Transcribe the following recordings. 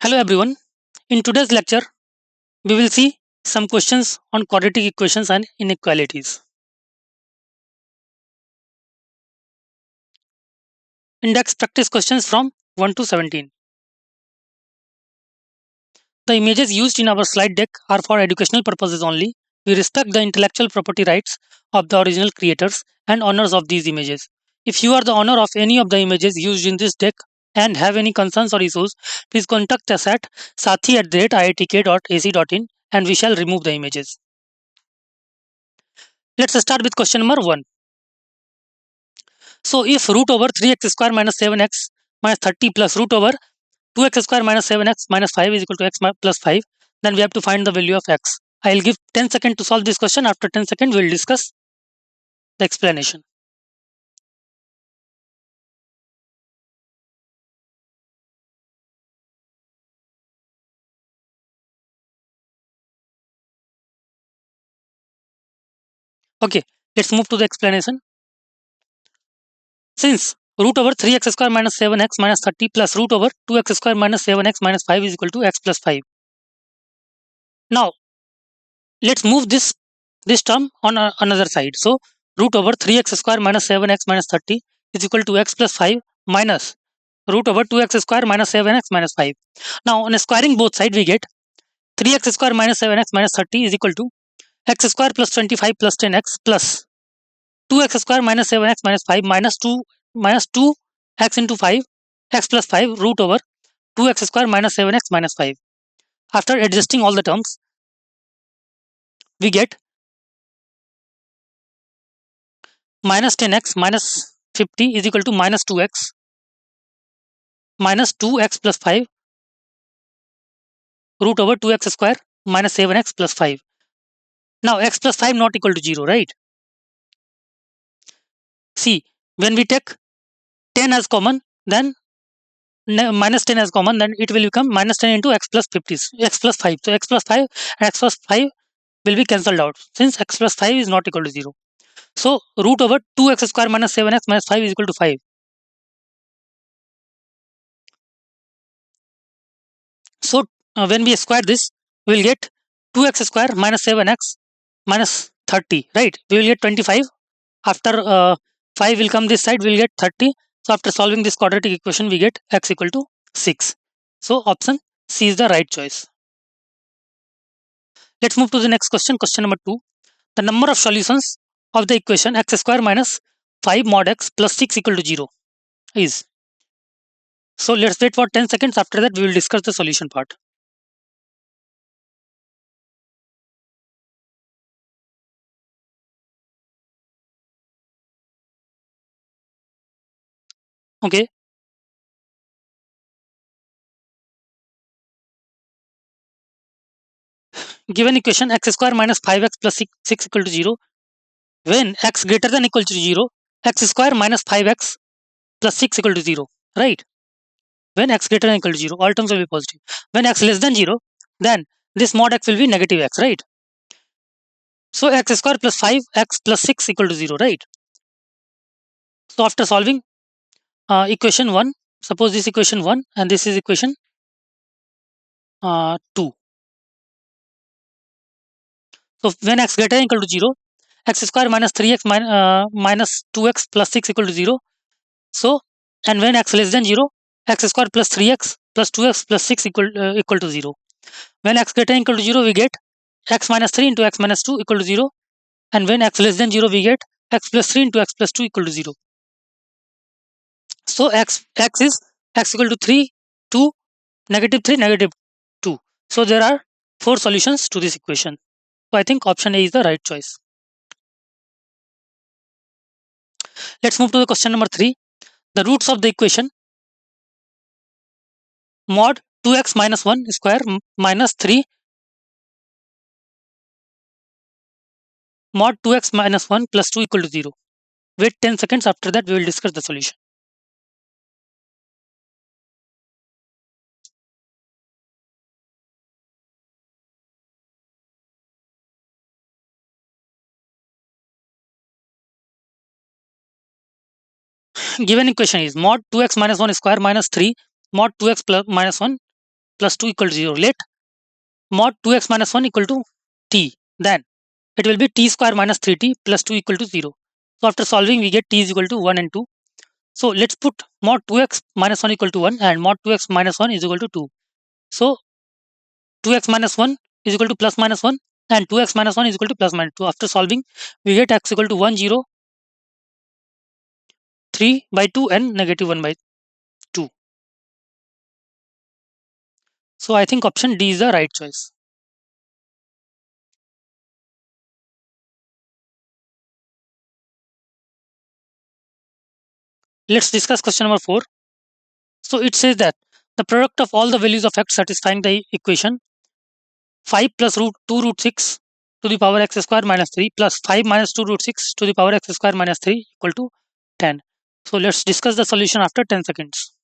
Hello everyone. In today's lecture, we will see some questions on quadratic equations and inequalities. Index practice questions from 1 to 17. The images used in our slide deck are for educational purposes only. We respect the intellectual property rights of the original creators and owners of these images. If you are the owner of any of the images used in this deck and have any concerns or issues, please contact us at sathi@iitk.ac.in and we shall remove the images. Let's start with question number 1. So if root over 3x square minus 7x minus 30 plus root over 2x square minus 7x minus 5 is equal to x plus 5, then we have to find the value of x. I'll give 10 seconds to solve this question. After 10 seconds, we'll discuss the explanation. Okay, let's move to the explanation. Since root over 3x square minus 7x minus 30 plus root over 2x square minus 7x minus 5 is equal to x plus 5. Now, let's move this term on another side. So, root over 3x square minus 7x minus 30 is equal to x plus 5 minus root over 2x square minus 7x minus 5. Now, on squaring both sides, we get 3x square minus 7x minus 30 is equal to x square plus 25 plus 10x plus 2x square minus 7x minus 5 minus 2x into 5 x plus 5 root over 2x square minus 7x minus 5. After adjusting all the terms, we get minus 10x minus 50 is equal to minus 2x minus 2x plus 5 root over 2x square minus 7x plus 5. Now x plus 5 not equal to 0, right? See, when we take 10 as common, then minus 10 as common, then it will become minus 10 into x plus 50, x plus 5. So x plus 5 and x plus 5 will be cancelled out since x plus 5 is not equal to 0. So root over 2x square minus 7x minus 5 is equal to 5. So when we square this, we will get 2x square minus 7x minus 30, right? We will get 25. After 5 will come this side, we will get 30. So after solving this quadratic equation, we get x equal to 6. So option C is the right choice. Let's move to the next question. Question number 2. The number of solutions of the equation x square minus 5 mod x plus 6 equal to 0 is. So let's wait for 10 seconds. After that, we will discuss the solution part. Okay. Given equation x square minus 5x plus 6 equal to 0. When x greater than equal to 0, x square minus 5x plus 6 equal to 0. Right? When x greater than equal to 0, all terms will be positive. When x less than 0, then this mod x will be negative x, right? So x square plus 5x plus 6 equal to 0, right? So after solving equation 1, suppose this equation 1 and this is equation 2. So when x greater than equal to 0, x square minus 3x minus 2x plus 6 equal to 0. So, and when x less than 0, x square plus 3x plus 2x plus 6 equal to 0. When x greater than equal to 0, we get x minus 3 into x minus 2 equal to 0. And when x less than 0, we get x plus 3 into x plus 2 equal to 0. So x is x equal to 3, 2, negative 3, negative 2. So there are 4 solutions to this equation. So I think option A is the right choice. Let's move to the question number 3. The roots of the equation mod 2x minus 1 square minus 3 mod 2x minus 1 plus 2 equal to 0. Wait 10 seconds. After that, we will discuss the solution. Given equation is mod 2x minus 1 square minus 3 mod 2x plus minus 1 plus 2 equal to 0. Let mod 2x minus 1 equal to t. Then it will be t square minus 3t plus 2 equal to 0. So after solving, we get t is equal to 1 and 2. So let's put mod 2x minus 1 equal to 1 and mod 2x minus 1 is equal to 2. So 2x minus 1 is equal to plus minus 1 and 2x minus 1 is equal to plus minus 2. After solving, we get x equal to 1, 0, 3 by 2 and negative 1 by 2. So I think option D is the right choice. Let's discuss question number 4. So it says that the product of all the values of x satisfying the equation 5 plus root 2 root 6 to the power x square minus 3 plus 5 minus 2 root 6 to the power x square minus 3 equal to 10. So let's discuss the solution after 10 seconds.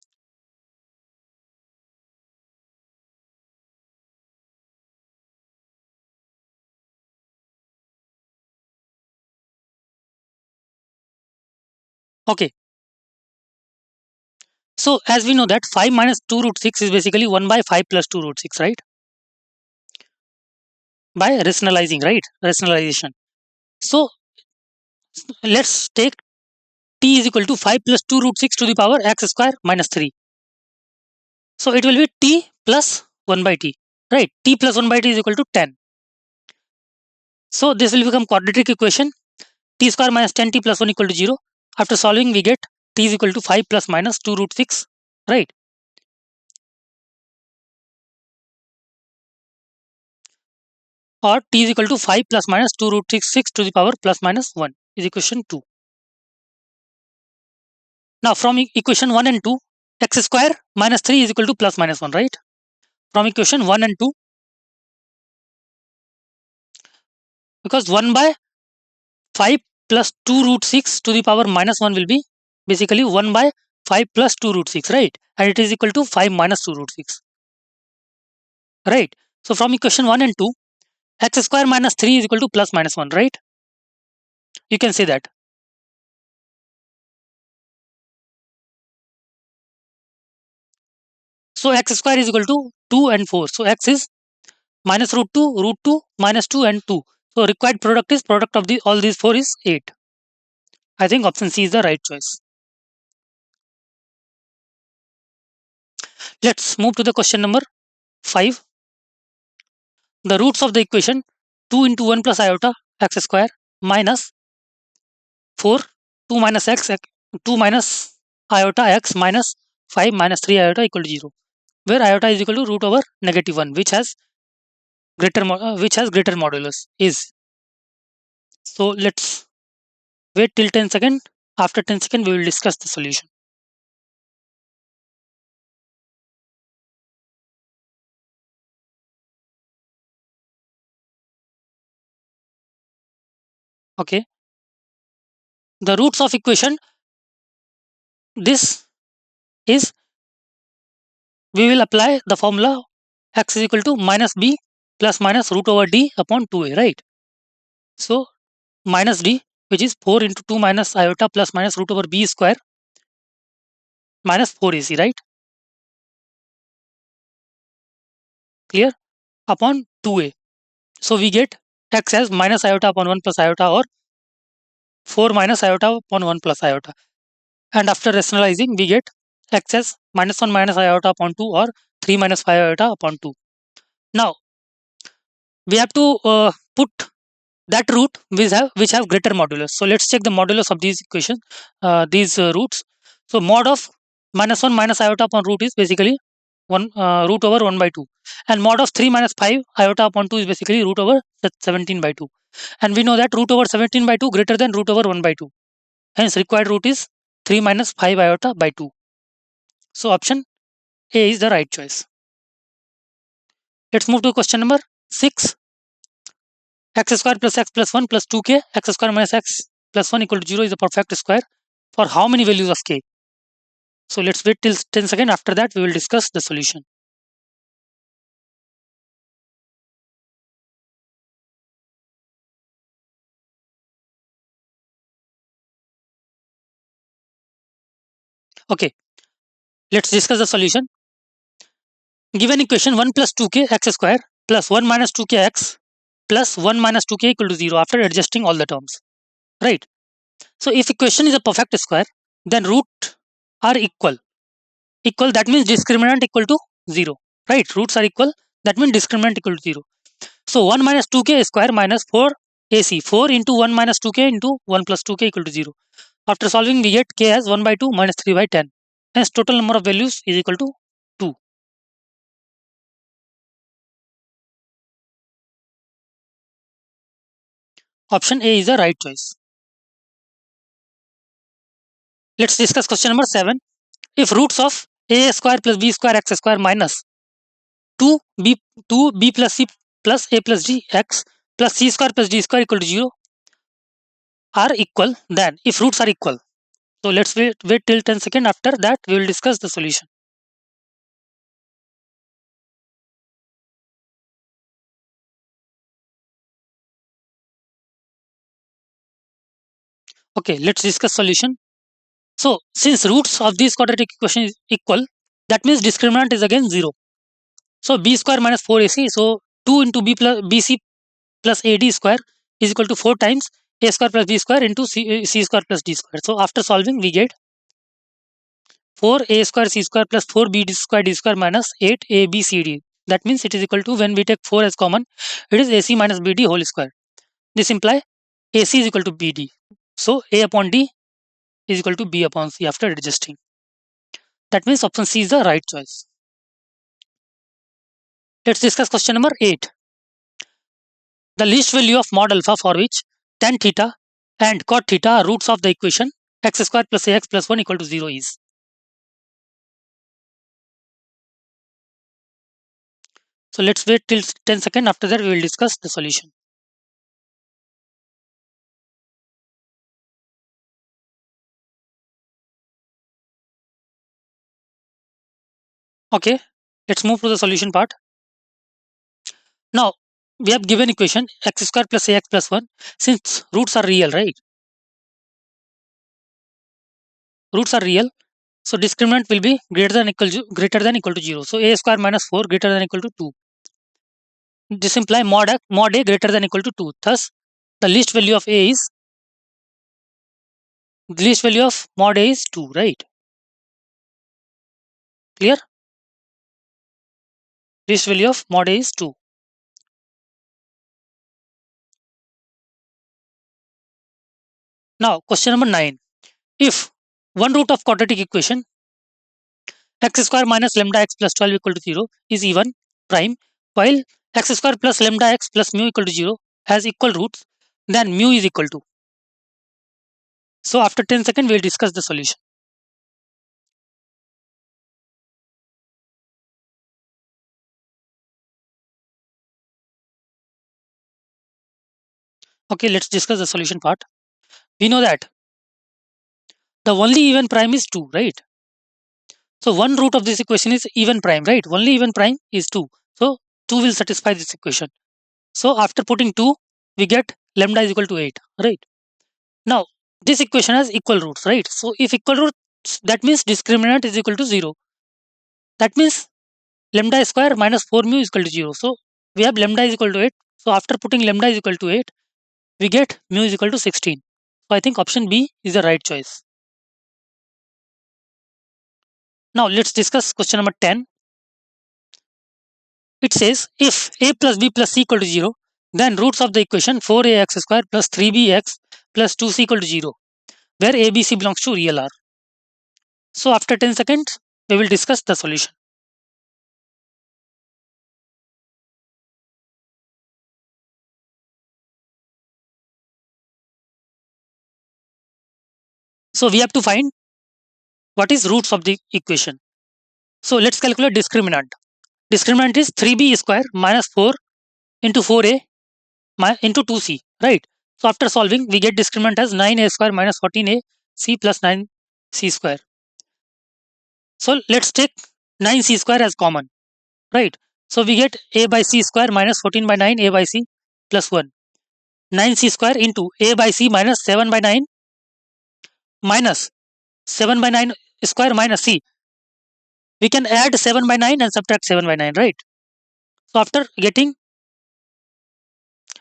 Okay. So as we know that 5 minus 2 root 6 is basically 1 by 5 plus 2 root 6, right? By rationalizing, right? Rationalization. So let's take t is equal to 5 plus 2 root 6 to the power x square minus 3. So it will be t plus 1 by t, right? T plus 1 by t is equal to 10. So this will become quadratic equation t square minus 10t plus 1 equal to 0. After solving, we get t is equal to 5 plus minus 2 root 6, right? Or t is equal to 5 plus minus 2 root 6 to the power plus minus 1 is equation 2. Now from equation 1 and 2, x square minus 3 is equal to plus minus 1, right? From equation 1 and 2, because 1 by 5 plus 2 root 6 to the power minus 1 will be basically 1 by 5 plus 2 root 6, right? And it is equal to 5 minus 2 root 6, right? So from equation 1 and 2, x square minus 3 is equal to plus minus 1, right? You can say that. So x square is equal to 2 and 4. So x is minus root 2, minus 2 and 2. So required product is product of the all these 4 is 8. I think option C is the right choice. Let's move to the question number 5. The roots of the equation 2 into 1 plus iota x square minus 4 2 minus x 2 minus iota x minus 5 minus 3 iota equal to 0, where iota is equal to root over negative 1, which has greater modulus is. So let's wait till 10 seconds. After 10 seconds, we will discuss the solution. Okay. The roots of equation, this is, we will apply the formula x is equal to minus b plus minus root over d upon 2a, right? So minus d, which is 4 into 2 minus iota plus minus root over b square minus 4ac, right? Clear? Upon 2a. So we get x as minus iota upon 1 plus iota or 4 minus iota upon 1 plus iota. And after rationalizing, we get x as minus 1 minus iota upon 2 or 3 minus 5 iota upon 2. Now, we have to put that root which have greater modulus. So let's check the modulus of these equations, these roots. So mod of minus 1 minus iota upon root is basically 1 root over 1 by 2, and mod of 3 minus 5 iota upon 2 is basically root over 17 by 2, and we know that root over 17 by 2 greater than root over 1 by 2, hence required root is 3 minus 5 iota by 2. So option A is the right choice. Let's move to question number 6. X square plus x plus 1 plus 2k x square minus x plus 1 equal to 0 is a perfect square for how many values of k? So let's wait till 10 seconds. After that, we will discuss the solution. Okay, let's discuss the solution. given equation 1 plus 2k x square plus 1 minus 2k x plus 1 minus 2k equal to 0 after adjusting all the terms, right? So if equation is a perfect square, then root are equal. Equal, that means discriminant equal to 0, right? Roots are equal, that means discriminant equal to 0. So 1 minus 2k square minus 4ac, 4 into 1 minus 2k into 1 plus 2k equal to 0. After solving, we get k as 1 by 2 minus 3 by 10. Hence total number of values is equal to 2. Option A is the right choice. Let's discuss question number 7. If roots of a square plus b square x square minus 2b plus c plus a plus d x plus c square plus d square equal to 0 are equal, then if roots are equal. So let's wait till 10 seconds. After that, we will discuss the solution. Okay, let's discuss solution. So since roots of this quadratic equation is equal, that means discriminant is again 0. So b square minus 4ac. So 2 into bc plus ad square is equal to 4 times a square plus b square into c square plus d square. So after solving, we get 4a square c square plus 4b square d square minus 8abcd. That means it is equal to, when we take 4 as common, it is ac minus bd whole square. This implies ac is equal to bd. So a upon d is equal to b upon c after adjusting. That means option C is the right choice. Let's discuss question number 8. The least value of mod alpha for which tan theta and cot theta are roots of the equation x square plus ax plus 1 equal to 0 is. So let's wait till 10 seconds. After that, we will discuss the solution. Okay, let's move to the solution part. Now, we have given equation x square plus ax plus 1. Since roots are real, right? Roots are real. So discriminant will be greater than equal to 0. So a square minus 4 greater than equal to 2. This implies mod a greater than equal to 2. Thus, the least value of a is, the least value of mod a is 2, right? Clear? Least value of mod a is 2. Now, question number 9. If one root of quadratic equation x square minus lambda x plus 12 equal to 0 is even prime, while x square plus lambda x plus mu equal to 0 has equal roots, then mu is equal to. So after 10 seconds, we'll discuss the solution. Okay, let's discuss the solution part. We know that the only even prime is 2, right? So one root of this equation is even prime, right? Only even prime is 2. So 2 will satisfy this equation. So after putting 2, we get lambda is equal to 8, right? Now, this equation has equal roots, right? So if equal roots, that means discriminant is equal to 0. That means lambda square minus 4 mu is equal to 0. So we have lambda is equal to 8. So after putting lambda is equal to 8, we get mu is equal to 16. So I think option B is the right choice. Now let's discuss question number 10. It says if a plus b plus c equal to 0, then roots of the equation 4ax square plus 3bx plus 2c equal to 0, where ABC belongs to real R. So after 10 seconds, we will discuss the solution. So we have to find what is roots of the equation. So let's calculate discriminant. Discriminant is 3b square minus 4 into 4a into 2c, right? So after solving, we get discriminant as 9a square minus 14a c plus 9c square. So let's take 9c square as common, right? So we get a by c square minus 14 by 9 a by c plus 1. 9c square into a by c minus 7 by 9 minus 7 by 9 square minus c. we can add 7 by 9 and subtract 7 by 9, right? So after getting,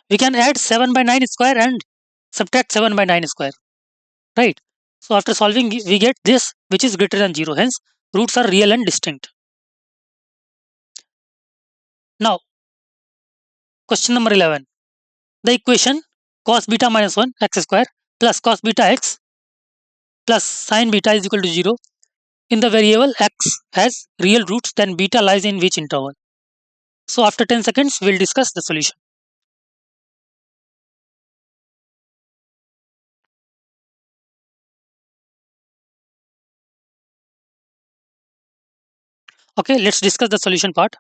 we can add 7 by 9 square and subtract 7 by 9 square, right? So after solving, we get this, which is greater than 0. Hence, roots are real and distinct. Now, question number 11. The equation cos beta minus 1 x square plus cos beta x plus sin beta is equal to 0 in the variable x has real roots, then beta lies in which interval? So after 10 seconds, we'll discuss the solution. Okay, let's discuss the solution part.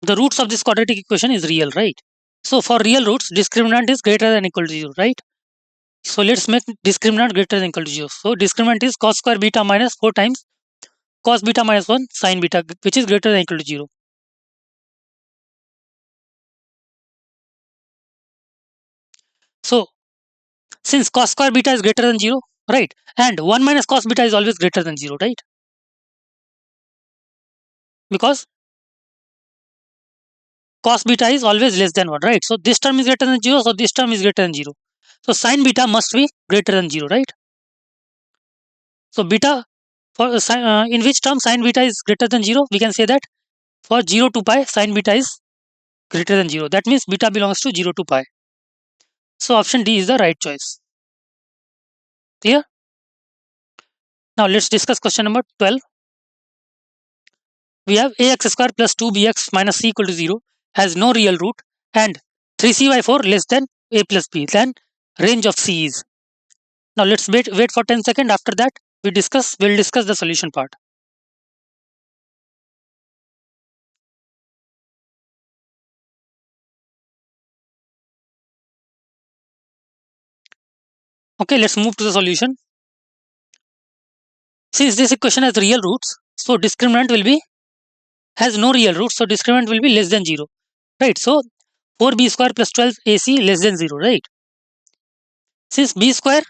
The roots of this quadratic equation is real, right? So for real roots, discriminant is greater than equal to 0, right? So let's make discriminant greater than equal to 0. So discriminant is cos square beta minus 4 times cos beta minus 1 sin beta, which is greater than equal to 0. So since cos square beta is greater than 0, right? And 1 minus cos beta is always greater than 0, right? Because cos beta is always less than 1, right? So this term is greater than 0, so this term is greater than 0. So sin beta must be greater than 0, right? So beta, for in which term sin beta is greater than 0, we can say that for 0 to pi, sin beta is greater than 0. That means beta belongs to 0 to pi. So option D is the right choice. Clear? Now let's discuss question number 12. We have ax square plus 2bx minus c equal to 0 has no real root and 3c by 4 less than a plus b, then range of c is. Now let's wait for 10 seconds. After that, we'll discuss the solution part. Okay, let's move to the solution. Since this equation has real roots, so discriminant will be has no real roots, so discriminant will be less than 0, right? So 4b square plus 12ac less than 0, right? Since b square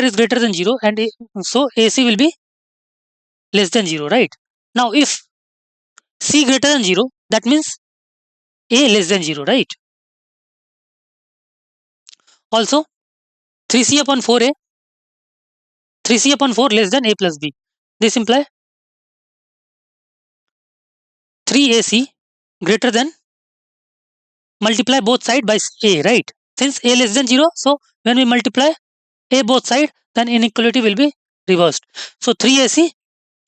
is greater than 0 and so ac will be less than 0, right? Now if c greater than 0, that means a less than 0, right? Also 3c upon 4a 3c upon 4 less than a plus b. This implies 3ac greater than, multiply both sides by a, right? Since a less than 0, so when we multiply a both sides, then inequality will be reversed. So 3ac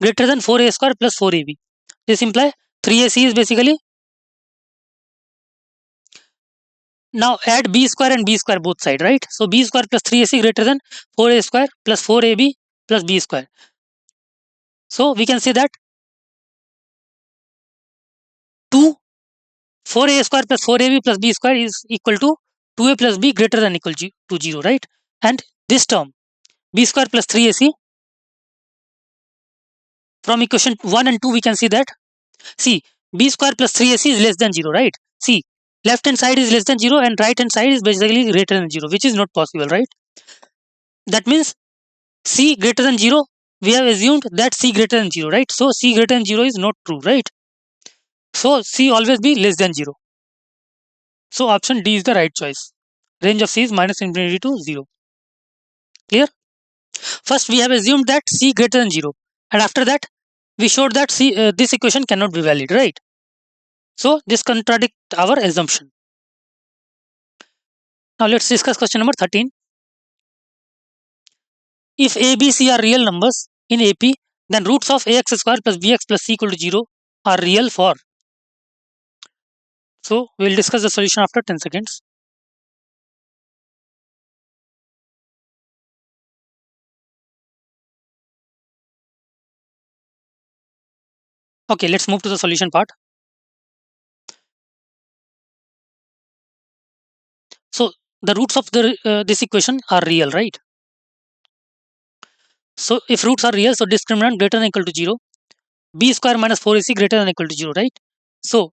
greater than 4a square plus 4ab. This implies 3ac is basically, now add b square and b square both sides, right? So b square plus 3ac greater than 4a square plus 4ab plus b square. So we can say that 2 4a square plus 4ab plus b square is equal to 2a plus b greater than equal to 0, right? And this term b square plus 3ac, from equation 1 and 2 we can see that, see, b square plus 3ac is less than 0, right? See, left hand side is less than 0 and right hand side is basically greater than 0, which is not possible, right? That means c greater than 0, we have assumed that c greater than 0, right? So c greater than 0 is not true, right? So c always be less than 0. So option D is the right choice. Range of c is minus infinity to 0. Clear? First we have assumed that c greater than 0 and after that we showed that this equation cannot be valid, right? So this contradicts our assumption. Now let's discuss question number 13. If a, b, c are real numbers in AP, then roots of ax square plus bx plus c equal to 0 are real for. So we'll discuss the solution after 10 seconds. Okay, let's move to the solution part. So the roots of this equation are real, right? So if roots are real, so discriminant greater than equal to 0, b square minus 4ac greater than equal to 0, right? So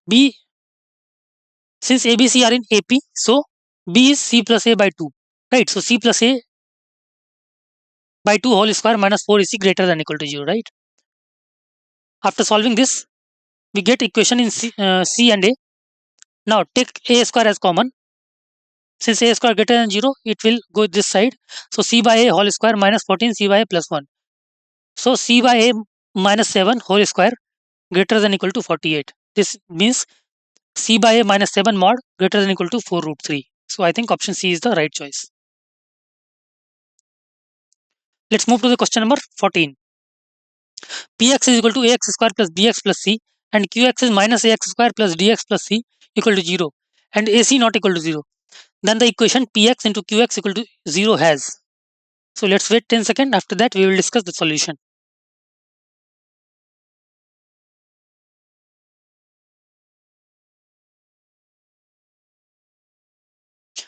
b, since abc are in AP, so B is C plus A by 2, right? So C plus A by 2 whole square minus 4 is C greater than equal to 0, right? After solving this, we get equation in C and A. Now take A square as common. Since A square greater than 0, it will go this side. So C by A whole square minus 14 C by A plus 1. So C by A minus 7 whole square greater than equal to 48. This means C by A minus 7 mod greater than equal to 4 root 3. So I think option C is the right choice. Let's move to the question number 14. Px is equal to ax square plus bx plus c and qx is minus ax square plus dx plus c equal to 0 and ac not equal to 0. Then the equation px into qx equal to 0 has. So let's wait 10 seconds. After that, we will discuss the solution.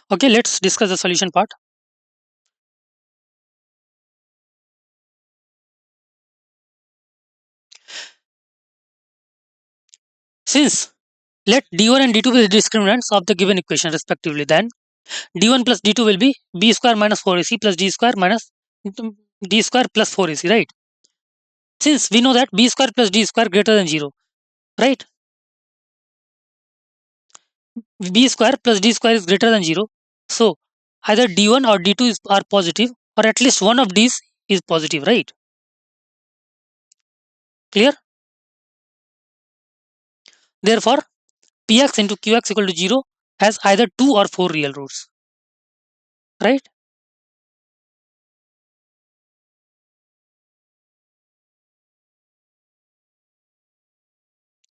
Okay, let's discuss the solution part. Since let d1 and d2 be the discriminants of the given equation respectively, then d1 plus d2 will be b square minus 4ac plus d square minus d square plus 4ac, right? Since we know that b square plus d square greater than 0, right? B square plus d square is greater than 0. So either d1 or d2 are positive, or at least one of these is positive, right? Clear? Therefore, px into qx equal to 0 has either 2 or 4 real roots, right?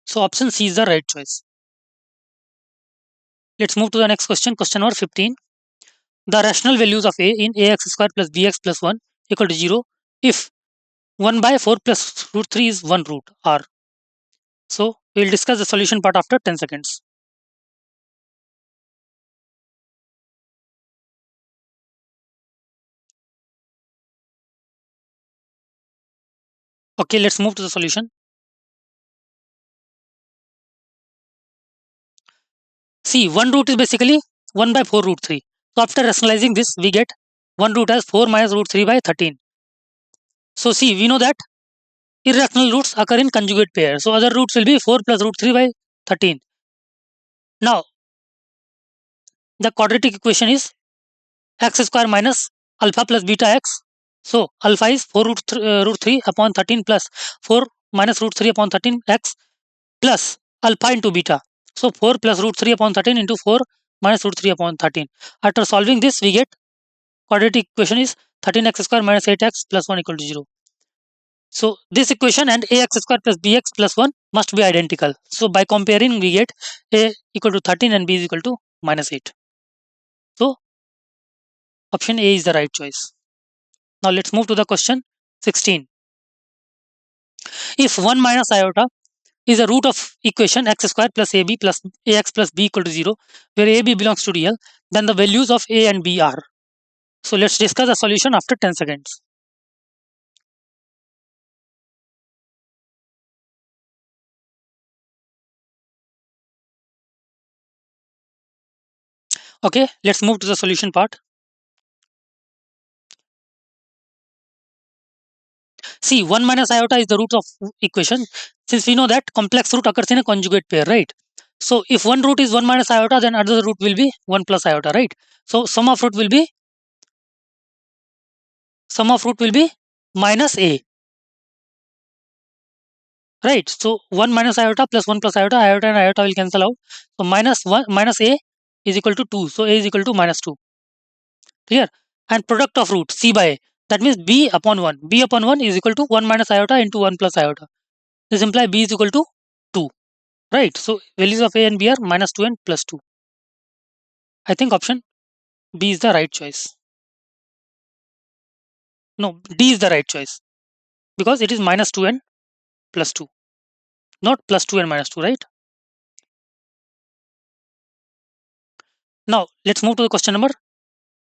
So option C is the right choice. Let's move to the next question. Question number 15. The rational values of a in ax square plus bx plus 1 equal to 0 if 1 by 4 plus root 3 is 1 root r. So we will discuss the solution part after 10 seconds. Okay, let's move to the solution. See, 1 root is basically 1 by 4 root 3. So after rationalizing this, we get 1 root as 4 minus root 3 by 13. So see, we know that irrational roots occur in conjugate pair. So other roots will be 4 plus root 3 by 13. Now, the quadratic equation is x square minus alpha plus beta x. So alpha is 4 root 3 upon 13 plus 4 minus root 3 upon 13 x plus alpha into beta. So 4 plus root 3 upon 13 into 4 minus root 3 upon 13. After solving this, we get quadratic equation is 13x square minus 8x plus 1 equal to 0. So this equation and ax square plus bx plus 1 must be identical. So by comparing, we get a equal to 13 and b is equal to minus 8. So option A is the right choice. Now let's move to the question 16. If 1 minus iota is a root of equation x square plus ab plus ax plus b equal to 0, where ab belongs to real, then the values of a and b are. So let's discuss the solution after 10 seconds. Okay, let's move to the solution part. See, 1 minus iota is the root of equation. Since we know that complex root occurs in a conjugate pair, right? So if one root is 1 minus iota, then other root will be 1 plus iota, right? So sum of root will be minus a, right? So 1 minus iota plus 1 plus iota, iota and iota will cancel out. So minus a is equal to 2. So a is equal to minus 2. Clear? And product of root c by a, that means b upon 1. B upon 1 is equal to 1 minus iota into 1 plus iota. This implies b is equal to 2. Right? So values of a and b are minus 2 and plus 2. I think option B is the right choice. No, D is the right choice because it is minus 2 and plus 2, not plus 2 and minus 2, right? Now let's move to the question number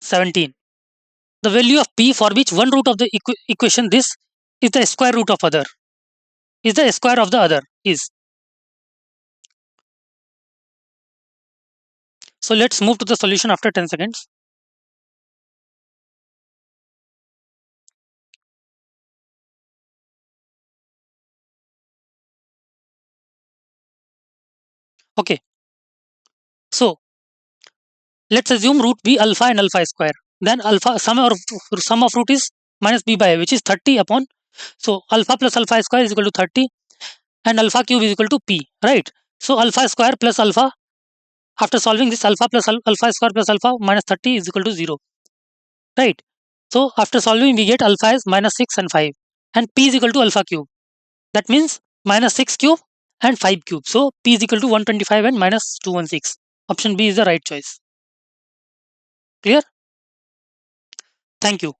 17. The value of p for which one root of the equation this is the square root of other is the square of the other is. So let's move to the solution after 10 seconds. Okay, so let's assume root b alpha and alpha square. Then alpha sum of root is minus b by a, which is 30 upon. So alpha plus alpha square is equal to 30 and alpha cube is equal to p, right? So alpha square plus alpha, after solving this, alpha plus alpha square plus alpha minus 30 is equal to 0, right? So after solving, we get alpha is minus 6 and 5 and p is equal to alpha cube. That means minus 6 cube and 5 cube. So p is equal to 125 and minus 216. Option B is the right choice. Clear? Thank you.